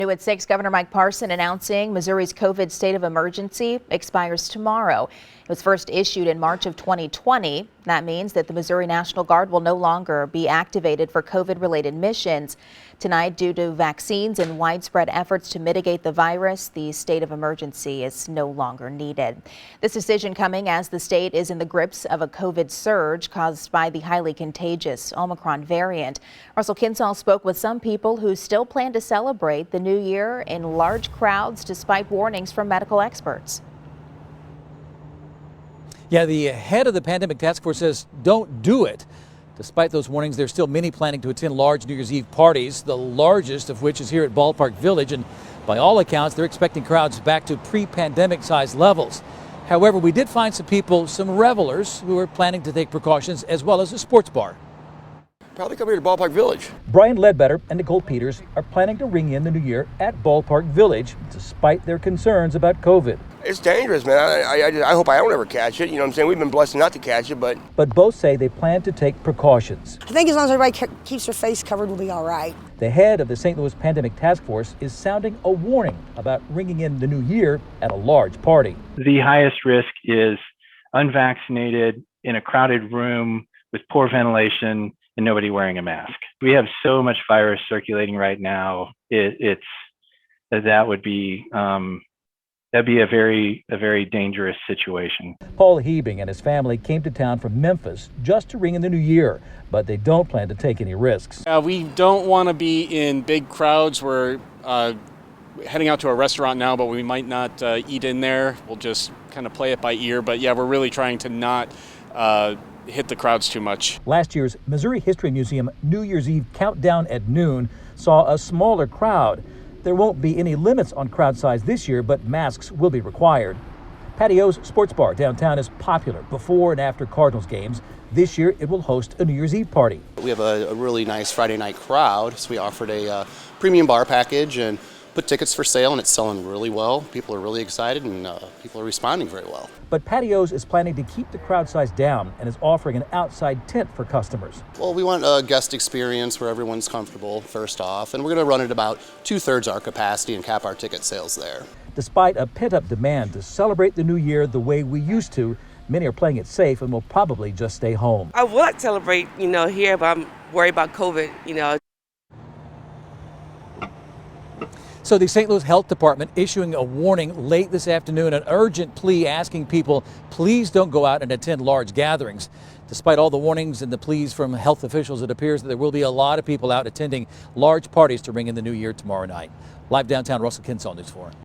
New at 6, Governor Mike Parson announcing Missouri's COVID state of emergency expires tomorrow. It was first issued in March of 2020. That means that the Missouri National Guard will no longer be activated for COVID-related missions. Tonight, due to vaccines and widespread efforts to mitigate the virus, the state of emergency is no longer needed. This decision coming as the state is in the grips of a COVID surge caused by the highly contagious Omicron variant. Russell Kinsall spoke with some people who still plan to celebrate the new year in large crowds despite warnings from medical experts. Yeah, the head of the pandemic task force says don't do it. Despite those warnings, there's still many planning to attend large New Year's Eve parties, the largest of which is here at Ballpark Village. And by all accounts, they're expecting crowds back to pre-pandemic size levels. However, we did find some revelers who are planning to take precautions, as well as a sports bar. Probably come here to Ballpark Village. Brian Ledbetter and Nicole Peters are planning to ring in the new year at Ballpark Village, despite their concerns about COVID. It's dangerous, man. I hope I don't ever catch it. You know what I'm saying? We've been blessed not to catch it, but both say they plan to take precautions. I think as long as everybody keeps their face covered, we'll be all right. The head of the St. Louis Pandemic Task Force is sounding a warning about ringing in the new year at a large party. The highest risk is unvaccinated in a crowded room with poor ventilation and nobody wearing a mask. We have so much virus circulating right now. That'd be a very dangerous situation. Paul Hebing and his family came to town from Memphis just to ring in the new year, but they don't plan to take any risks. We don't want to be in big crowds. We're heading out to a restaurant now, but we might not eat in there. We'll just kind of play it by ear. But yeah, we're really trying to not hit the crowds too much. Last year's Missouri History Museum New Year's Eve countdown at noon saw a smaller crowd. There won't be any limits on crowd size this year, but masks will be required. Patio's Sports Bar downtown is popular before and after Cardinals games. This year, it will host a New Year's Eve party. We have a really nice Friday night crowd, so we offered a premium bar package and put tickets for sale, and it's selling really well. People are really excited, and people are responding very well. But Patio's is planning to keep the crowd size down and is offering an outside tent for customers. Well, we want a guest experience where everyone's comfortable, first off, and we're going to run at about 2/3 our capacity and cap our ticket sales there. Despite a pent-up demand to celebrate the new year the way we used to, many are playing it safe and will probably just stay home. I would like to celebrate, here, but I'm worried about COVID, So the St. Louis Health Department issuing a warning late this afternoon, an urgent plea asking people, please don't go out and attend large gatherings. Despite all the warnings and the pleas from health officials, it appears that there will be a lot of people out attending large parties to ring in the new year tomorrow night. Live downtown, Russell Kinsall, News 4.